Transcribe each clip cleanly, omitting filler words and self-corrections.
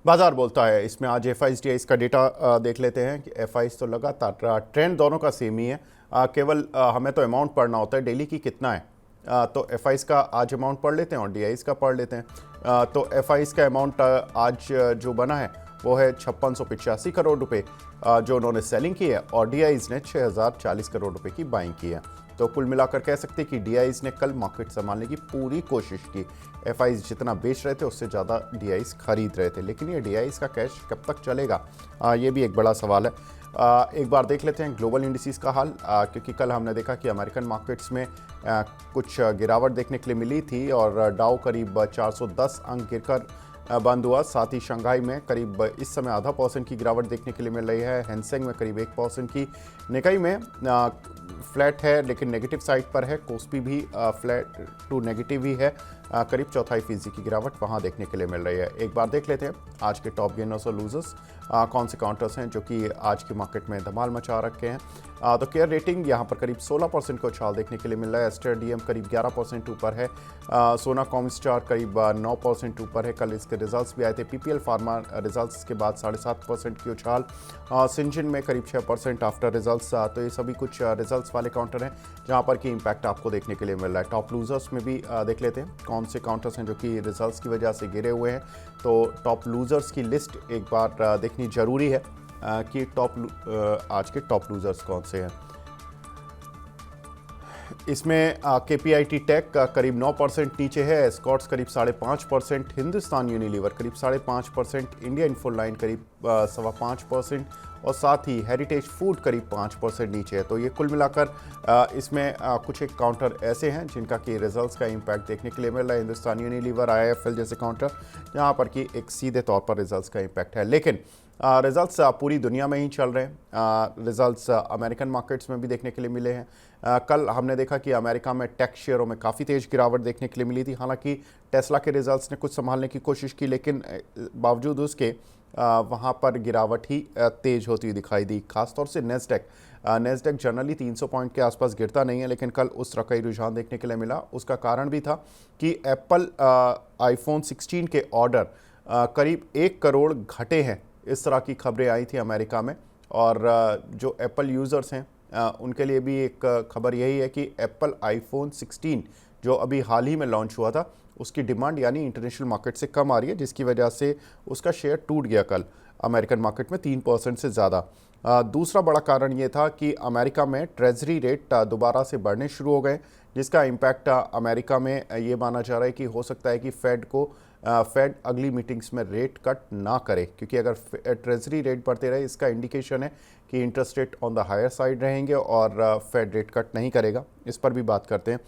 बाजार बोलता है। इसमें आज एफआईज टीआईज का डेटा देख लेते हैं कि एफआईज तो लगातार ट्रेंड दोनों का सेम ही है। केवल हमें तो अमाउंट पढ़ना होता है डेली की कितना है। तो एफआईज का आज अमाउंट पढ़ लेते हैं और डीआईज का पढ़ लेते हैं। तो एफआईज का अमाउंट आज जो बना है वो है 5685 करोड़ रुपए जो उन्होंने सेलिंग की है, और डीआईज ने 6040 करोड़ रुपए की बाइंग की है। तो कुल मिलाकर कह सकते हैं कि डीआईज ने कल मार्केट संभालने की पूरी कोशिश की। एफआईज जितना बेच रहे थे उससे ज़्यादा डीआईज खरीद रहे थे, लेकिन ये डीआईज का कैश कब तक चलेगा, ये भी एक बड़ा सवाल है। एक बार देख लेते हैं ग्लोबल इंडिसेस का हाल, क्योंकि कल हमने देखा कि अमेरिकन मार्केट्स में कुछ गिरावट देखने के लिए मिली थी और डाउ करीब 410 अंक गिरकर बंद हुआ। साथ ही शंघाई में करीब इस समय ½ % की गिरावट देखने के लिए मिल रही है। हैंसेंग में करीब 1% की, निकाई में फ्लैट है लेकिन नेगेटिव साइड पर है। कोस्पी भी फ्लैट टू नेगेटिव ही है, करीब 0.25% की गिरावट वहां देखने के लिए मिल रही है। एक बार देख लेते हैं आज के टॉप गेनर्स और लूजर्स कौन से काउंटर्स हैं जो कि आज की मार्केट में धमाल मचा रखे हैं। तो केयर रेटिंग यहाँ पर करीब 16% को उछाल देखने के लिए मिल रहा है। एस्टर डीएम करीब 11% ऊपर है। सोना कॉमस्टार करीब 9% ऊपर है। कल इसके रिजल्ट्स भी आए थे। पीपीएल फार्मा रिजल्ट्स के बाद 7.5% की उछाल। सिंजिन में करीब 6% आफ्टर रिजल्ट्स। तो ये सभी कुछ रिजल्ट्स वाले काउंटर हैं जहाँ पर कि इम्पैक्ट आपको देखने के लिए मिल रहा है। टॉप लूजर्स में भी देख लेते हैं कौन से काउंटर्स हैं जो कि रिजल्ट्स की वजह से गिरे हुए हैं। तो टॉप लूजर्स की लिस्ट एक बार देखनी जरूरी है कि आज के टॉप लूजर्स कौन से हैं। इसमें केपीआईटी टेक करीब 9% नीचे है। एस्कॉर्ट्स करीब 5.5%, हिंदुस्तान यूनिलीवर करीब 5.5%, इंडिया इन्फोलाइन करीब 5.25% और साथ ही हेरिटेज फूड करीब 5% नीचे है। तो ये कुल मिलाकर इसमें कुछ एक काउंटर ऐसे हैं जिनका कि रिजल्ट्स का इम्पैक्ट देखने के लिए मिल रहा है। हिंदुस्तान यूनिलीवर, आईएफएल जैसे काउंटर जहाँ पर कि एक सीधे तौर पर रिजल्ट्स का इम्पैक्ट है। लेकिन रिजल्ट्स पूरी दुनिया में ही चल रहे हैं। रिजल्ट्स अमेरिकन मार्केट्स में भी देखने के लिए मिले हैं। कल हमने देखा कि अमेरिका में टेक शेयरों में काफ़ी तेज़ गिरावट देखने के लिए मिली थी। हालांकि टेस्ला के रिजल्ट्स ने कुछ संभालने की कोशिश की, लेकिन बावजूद उसके वहाँ पर गिरावट ही तेज़ होती हुई दिखाई दी। खासतौर से नेस्डेक जनरली 300 पॉइंट के आसपास गिरता नहीं है, लेकिन कल उस तरह का ही रुझान देखने के लिए मिला। उसका कारण भी था कि एप्पल आईफोन 16 के ऑर्डर करीब 1 करोड़ घटे हैं। इस तरह की खबरें आई थी अमेरिका में, और जो एप्पल यूज़र्स हैं उनके लिए भी एक खबर यही है कि एप्पल आईफोन 16 जो अभी हाल ही में लॉन्च हुआ था उसकी डिमांड यानी इंटरनेशनल मार्केट से कम आ रही है, जिसकी वजह से उसका शेयर टूट गया कल अमेरिकन मार्केट में 3% से ज़्यादा। दूसरा बड़ा कारण ये था कि अमेरिका में ट्रेजरी रेट दोबारा से बढ़ने शुरू हो गए, जिसका इम्पैक्ट अमेरिका में ये माना जा रहा है कि हो सकता है कि फेड अगली मीटिंग्स में रेट कट ना करे, क्योंकि अगर ट्रेजरी रेट बढ़ते रहे इसका इंडिकेशन है कि interest rate on the higher side रहेंगे और फेड रेट कट नहीं करेगा। इस पर भी बात करते हैं।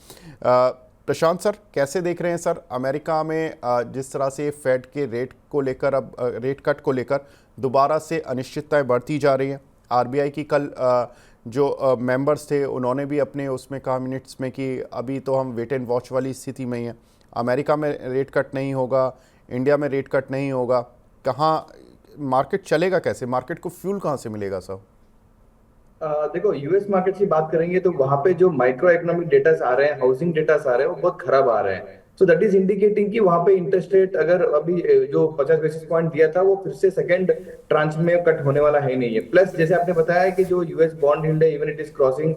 प्रशांत सर, कैसे देख रहे हैं सर अमेरिका में जिस तरह से फेड के रेट को लेकर अब रेट कट को लेकर दोबारा से अनिश्चितताएं बढ़ती जा रही हैं। आरबीआई की कल जो मेंबर्स थे उन्होंने भी अपने उसमें कहा मिनट्स में कि अभी तो हम वेट एंड वॉच वाली स्थिति में ही हैं। अमेरिका में रेट कट नहीं होगा, इंडिया में रेट कट नहीं होगा, कहाँ मार्केट चलेगा, कैसे मार्केट को फ्यूल कहाँ से मिलेगा सर? देखो, यूएस मार्केट की बात करेंगे तो वहां पे जो माइक्रो इकोनॉमिक डेटा आ रहे हैं, हाउसिंग डेटा आ रहे हैं, वो बहुत खराब आ रहे हैं। सो दैट इज इंडिकेटिंग कि वहां पे इंटरेस्ट रेट अगर अभी जो 50 बेसिस पॉइंट दिया था वो फिर से सेकंड ट्रांच में कट होने वाला है नहीं है। प्लस जैसे आपने बताया कि जो यूएस बॉन्ड यील्ड है even it is crossing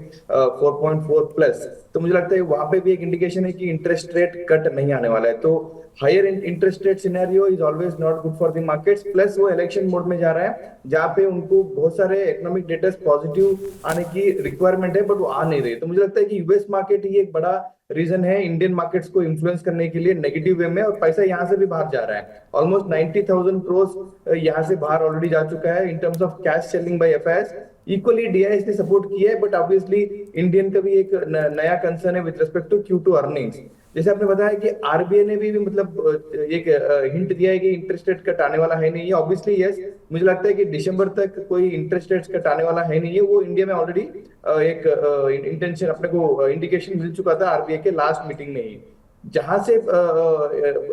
4.4 plus, तो मुझे लगता है वहां पे भी एक इंडिकेशन है कि इंटरेस्ट रेट कट नहीं आने वाला है। तो higher interest rate scenario is always not good for the markets. Plus वो इलेक्शन मोड में जा रहा है जहां पे उनको बहुत सारे इकोनॉमिक डेटा पॉजिटिव आने की रिक्वायरमेंट है, बट वो आ नहीं रही। तो मुझे लगता है कि यूएस मार्केट ही एक बड़ा रीजन है इंडियन मार्केट्स को इन्फ्लुएंस करने के लिए नेगेटिव वे में, और पैसा यहाँ से भी बाहर जा रहा है। ऑलमोस्ट 90,000 करोड़ यहाँ से बाहर ऑलरेडी जा चुका है in terms of cash selling by FIIs. Equally DIIs ने सपोर्ट किया है, बट ऑब्वियसली इंडियन का भी एक नया कंसर्न है with respect to Q2 earnings. जैसे आपने बताया कि आरबीआई ने भी मतलब एक हिंट दिया है कि इंटरेस्ट रेट कट आने वाला है नहीं है। ऑब्वियसली यस, मुझे लगता है कि दिसंबर तक कोई इंटरेस्ट रेट कट आने वाला है नहीं है। वो इंडिया में ऑलरेडी एक इंटेंशन अपने को इंडिकेशन मिल चुका था आरबीआई के लास्ट मीटिंग में ही। जहां से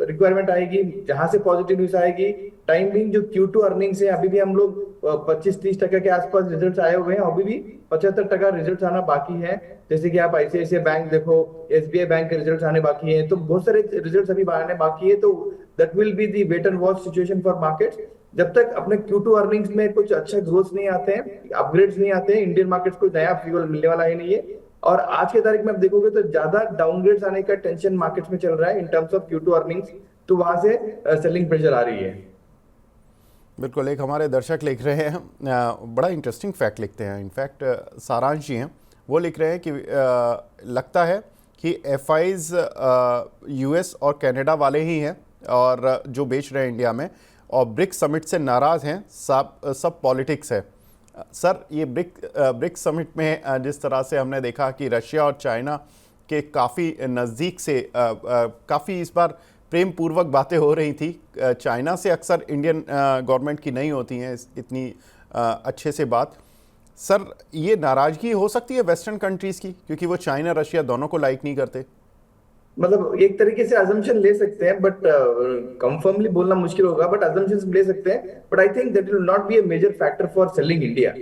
रिक्वायरमेंट आएगी, जहां से पॉजिटिव न्यूज आएगी, टाइमिंग जो Q2 अर्निंग्स है अभी भी हम लोग 25-30% के आसपास रिजल्ट्स आए हुए हैं, अभी भी 75% रिजल्ट्स आना बाकी है। जैसे कि आप आईसीआईसीआई बैंक देखो, एसबीआई बैंक के रिजल्ट्स आने बाकी हैं, तो बहुत सारे रिजल्ट्स अभी आने बाकी है। तो that will be the wait and watch situation for markets. जब तक अपने Q2 अर्निंग्स में कुछ अच्छा ग्रोथ नहीं आते हैं, अपग्रेड्स नहीं आते हैं, इंडियन मार्केट्स को नया फ्यूल मिलने वाला ही नहीं है। और आज के तारीख में आप देखोगे तो ज्यादा डाउनग्रेड्स आने का टेंशन मार्केट्स में चल रहा है in terms of Q2 earnings, तो वहां से सेलिंग प्रेशर आ रही है। बिल्कुल, एक हमारे दर्शक लिख रहे हैं, बड़ा इंटरेस्टिंग फैक्ट लिखते हैं, इनफैक्ट सारांश जी हैं, वो लिख रहे हैं कि लगता है कि एफआईज यूएस और कनाडा वाले ही हैं और जो बेच रहे हैं इंडिया में, और ब्रिक्स समिट से नाराज़ हैं, सब पॉलिटिक्स है। सर, ये ब्रिक्स समिट में जिस तरह से हमने देखा कि रशिया और चाइना के काफ़ी नज़दीक से काफ़ी इस बार प्रेम पूर्वक बातें हो रही थी। चाइना से अक्सर इंडियन गवर्नमेंट की नहीं होती हैं इतनी अच्छे से बात। सर, ये नाराज़गी हो सकती है वेस्टर्न कंट्रीज़ की, क्योंकि वो चाइना रशिया दोनों को लाइक नहीं करते? मतलब एक तरीके से अजम्पशन ले सकते हैं, बट कंफर्मली बोलना मुश्किल होगा, बट अजम्पशन ले सकते हैं। But I think that will not be a major factor for selling India.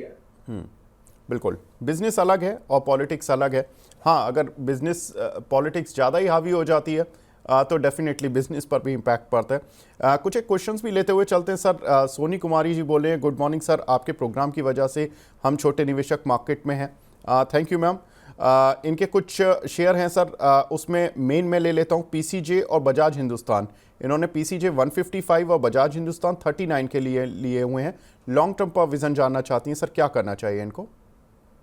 बिल्कुल, बिजनेस अलग है और पॉलिटिक्स अलग है। हाँ, अगर बिजनेस पॉलिटिक्स ज़्यादा ही हावी हो जाती है तो डेफिनेटली बिजनेस पर भी इम्पैक्ट पड़ता है। कुछ एक क्वेश्चंस भी लेते हुए चलते हैं सर। सोनी कुमारी जी बोले हैं, गुड मॉर्निंग सर, आपके प्रोग्राम की वजह से हम छोटे निवेशक मार्केट में हैं। Thank you ma'am. इनके कुछ शेयर हैं सर, उसमें मेन मैं ले लेता हूँ पीसीजे और बजाज हिंदुस्तान। इन्होंने पीसीजे 155 और बजाज हिंदुस्तान 39 के लिए हुए हैं। लॉन्ग टर्म पर विजन जानना चाहती हैं सर, क्या करना चाहिए इनको?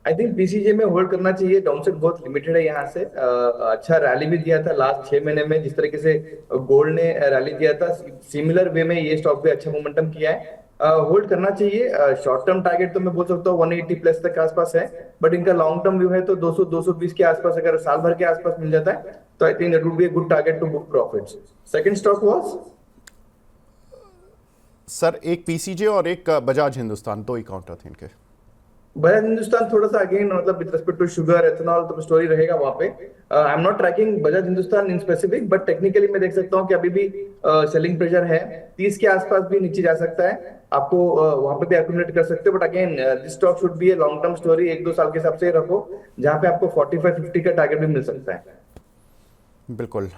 आई थिंक पीसीजे में होल्ड करना चाहिए, डाउनसाइड बहुत लिमिटेड है यहाँ से। अच्छा रैली भी दिया था लास्ट 6 महीने में, जिस तरीके से गोल्ड ने रैली दिया था, सिमिलर वे में ये स्टॉक भी अच्छा मोमेंटम किया है। होल्ड करना चाहिए। शॉर्ट टर्म टारगेट तो मैं बोल सकता हूँ 180 प्लस तक आसपास है, बट इनका लॉन्ग टर्म व्यू है तो 200 220 के आसपास अगर साल भर के आसपास मिल जाता है तो I think that would be a good target to book profits. Second stock was sir, एक पीसीजे और एक बजाज हिंदुस्तान, दो ही काउंटर थे इनके। बजाज हिंदुस्तान थोड़ा सा अगेन मतलब with respect to sugar ethanol तो स्टोरी रहेगा वहां पे। I am not tracking Bajaj Hindustan in specific, but technically मैं देख सकता हूँ कि अभी भी सेलिंग प्रेशर है, 30 के आसपास भी नीचे जा सकता है। आपको वहां पे भी एक्यूमुलेट कर सकते हो, but again this stock should be A long term story, 1-2 साल के हिसाब से रखो, जहां पे आपको 45-50 का टारगेट भी मिल सकता है। बिल्कुल।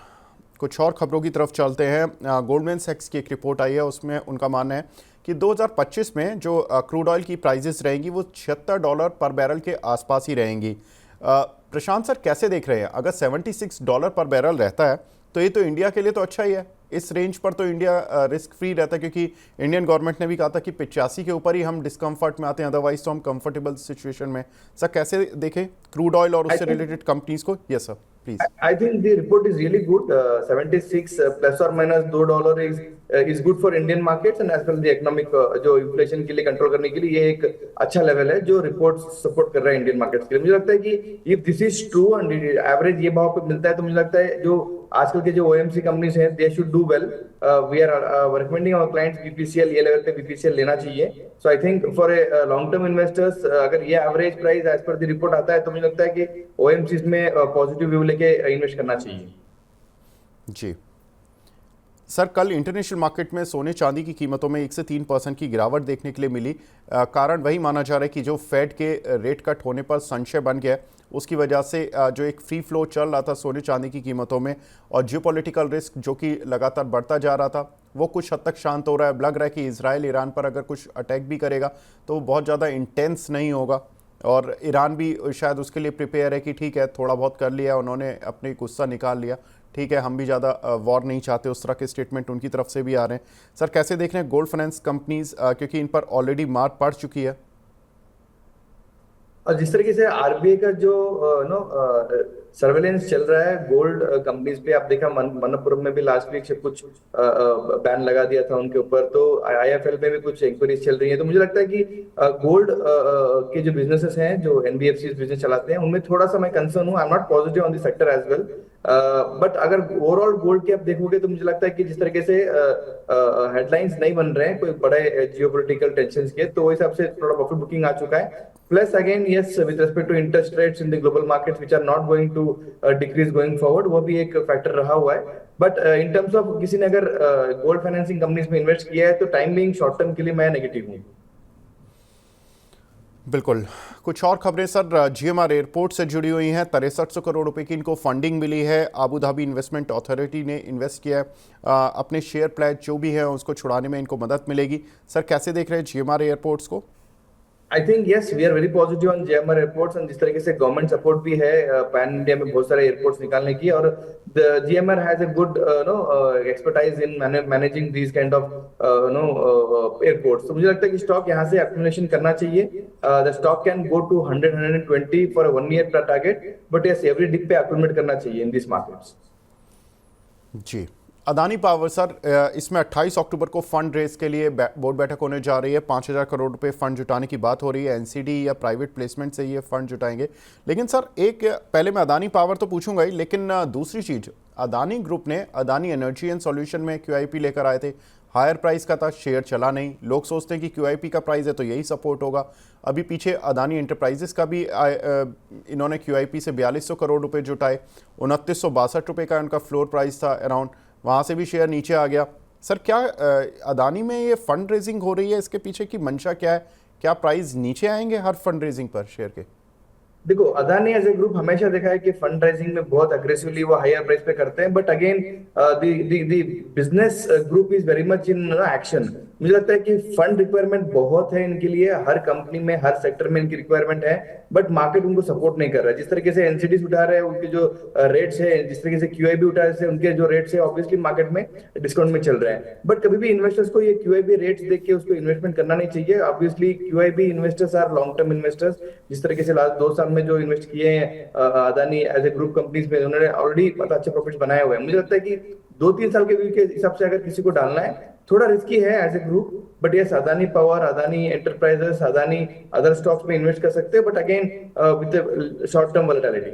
कुछ और खबरों की तरफ चलते हैं। गोल्डमैन सैक्स की एक रिपोर्ट आई है, उसमें उनका मानना है कि 2025 में जो क्रूड ऑयल की प्राइसेस रहेंगी वो $76 पर बैरल के आसपास ही रहेंगी। प्रशांत सर, कैसे देख रहे हैं? अगर $76 पर बैरल रहता है तो ये तो इंडिया के लिए तो अच्छा ही है। इस रेंज पर तो इंडिया रिस्क फ्री रहता है, क्योंकि इंडियन गवर्नमेंट ने भी कहा था कि 85 के ऊपर ही हम डिस्कम्फर्ट में आते हैं, अदरवाइज तो हम कंफर्टेबल सिचुएशन में। सर, कैसे देखें क्रूड ऑयल और उससे रिलेटेड कंपनीज को? Yes sir, please. I think the report is really good. 76 plus or minus $2 is good for Indian markets and as well the economic जो inflation के लिए control करने के लिए ये एक अच्छा लेवल है जो रिपोर्ट सपोर्ट कर रहा है इंडियन मार्केट्स के लिए। मुझे लगता है कि if this is true and average ये भाव पे मिलता है तो मुझे लगता है जो आजकल के जो ओएमसी कंपनीज हैं they should do well. We are recommending our clients BPCL, ये लेवल पे बीपीसीएल लेना चाहिए। So I think for a long term investors अगर ये average price as per the report आता है तो मुझे लगता है कि ओएमसीज में पॉजिटिव व्यू लेके इन्वेस्ट करना चाहिए। जी सर, कल इंटरनेशनल मार्केट में सोने चांदी की कीमतों में 1 से 3% की गिरावट देखने के लिए मिली। कारण वही माना जा रहा है कि जो फेड के रेट कट होने पर संशय बन गया, उसकी वजह से जो एक फ्री फ्लो चल रहा था सोने चांदी की कीमतों में, और जियोपॉलिटिकल रिस्क जो कि लगातार बढ़ता जा रहा था, वो कुछ हद तक शांत हो रहा है। लग रहा है कि इजराइल ईरान पर अगर कुछ अटैक भी करेगा तो वो बहुत ज़्यादा इंटेंस नहीं होगा, और ईरान भी शायद उसके लिए प्रिपेयर है कि ठीक है, थोड़ा बहुत कर लिया उन्होंने, अपनी गुस्सा निकाल लिया, ठीक है, हम भी ज़्यादा वॉर नहीं चाहते। उस तरह के स्टेटमेंट उनकी तरफ से भी आ रहे हैं। सर, कैसे देख रहे हैं गोल्ड फाइनेंस कंपनीज, क्योंकि इन पर ऑलरेडी मार पड़ चुकी है? और जिस तरीके से आरबीआई का जो नो सर्वेलेंस चल रहा है गोल्ड कंपनीज पे, आप देखा मनप्पुरम में भी लास्ट वीक से कुछ बैन लगा दिया था उनके ऊपर, तो आईएफएल में भी कुछ इंक्वायरीज चल रही है। तो मुझे लगता है कि गोल्ड के जो बिजनेसेस हैं जो एनबीएफसी बिजनेस चलाते हैं उनमें थोड़ा सा मैं कंसर्न हूँ। I am not positive on the sector as well, but अगर ओवरऑल गोल्ड के आप देखोगे तो मुझे लगता है कि जिस तरीके से हेडलाइंस नहीं बन रहे हैं कोई बड़े जियोपॉलिटिकल टेंशन के, तो वो हिसाब से थोड़ा प्रॉफिट बुकिंग आ चुका है। Plus again, yes, with respect to interest rates in the global markets, which are not going to decrease going forward, वो भी एक फैक्टर रहा हुआ है। बट in terms of किसी ने अगर गोल्ड फाइनेंसिंग कंपनीज में इन्वेस्ट किया है तो टाइम बिंग शॉर्ट टर्म के लिए मैं नेगेटिव हूँ। बिल्कुल। कुछ और खबरें सर, जीएमआर एयरपोर्ट से जुड़ी हुई हैं। 6300 करोड़ रुपए की इनको फंडिंग मिली है। आबू धाबी इन्वेस्टमेंट अथॉरिटी ने इन्वेस्ट किया है। अपने शेयर प्लेज जो भी है उसको छुड़ाने में इनको मदद मिलेगी। सर कैसे देख रहे हैं जीएमआर एयरपोर्ट्स को? I think yes, we are very positive on GMR airports, and जिस तरीके से गवर्नमेंट सपोर्ट भी है पैन इंडिया में बहुत सारे एयरपोर्ट्स निकालने की, और the GMR has a good know expertise in managing these kind of know airports. तो मुझे लगता है कि स्टॉक यहाँ से एक्यूमुलेशन करना चाहिए। The stock can go to 100-120 for a 1 year target, but yes, every dip पे एक्यूमुलेट करना चाहिए इन दिस मार्केट्स। जी। अदानी पावर सर, इसमें 28 अक्टूबर को फंड रेज के लिए बोर्ड बैठक होने जा रही है। 5000 करोड़ रुपए फंड जुटाने की बात हो रही है। एनसीडी या प्राइवेट प्लेसमेंट से ये फंड जुटाएंगे। लेकिन सर एक पहले मैं अदानी पावर तो पूछूंगा ही, लेकिन दूसरी चीज, अदानी ग्रुप ने अदानी एनर्जी एंड सॉल्यूशन में क्यूआईपी लेकर आए थे। हायर प्राइस का था, शेयर चला नहीं। लोग सोचते हैं कि क्यूआईपी का प्राइस है तो यही सपोर्ट होगा। अभी पीछे अदानी एंटरप्राइजेस का भी इन्होंने क्यूआईपी से 4200 करोड़ रुपए जुटाए। 2962 रुपये का उनका फ्लोर प्राइस था अराउंड, वहाँ से भी शेयर नीचे आ गया। सर क्या अदानी में ये फंड रेजिंग हो रही है, इसके पीछे की मंशा क्या है? क्या प्राइस नीचे आएंगे हर फंड रेजिंग पर शेयर के? देखो, अदानी एज ए ग्रुप हमेशा देखा है कि फंड राइजिंग में बहुत अग्रेसिवली वो हायर प्राइस पे करते हैं, but again the business group is very much in action. मुझे लगता है कि फंड रिक्वायरमेंट बहुत है इनके लिए, हर कंपनी में हर सेक्टर में इनकी रिक्वायरमेंट है, बट मार्केट उनको सपोर्ट नहीं कर रहा है। जिस तरीके से एनसीडीज उठा रहे हैं, उनके जो रेट्स है, जिस तरीके से क्यूआईबी उठा रहे हैं, उनके जो रेट्स है ऑब्वियसली मार्केट में डिस्काउंट में चल रहे हैं। बट कभी भी इन्वेस्टर्स को ये क्यूआईबी रेट्स देख के उसको इन्वेस्टमेंट करना नहीं चाहिए। Obviously QIB investors are long term investors. जिस तरीके से लास्ट 2 साल में जो इन्वेस्ट किए हैं Adani as a group companies में, उन्होंने ऑलरेडी बहुत अच्छे प्रॉफिट्स बनाए हुए हैं। मुझे लगता है कि 2-3 साल के व्यू के हिसाब से अगर किसी को डालना है, थोड़ा रिस्की है as a group, but yes, Adani power, Adani enterprises, Adani other stocks में इन्वेस्ट कर सकते हैं, but again with short term volatility.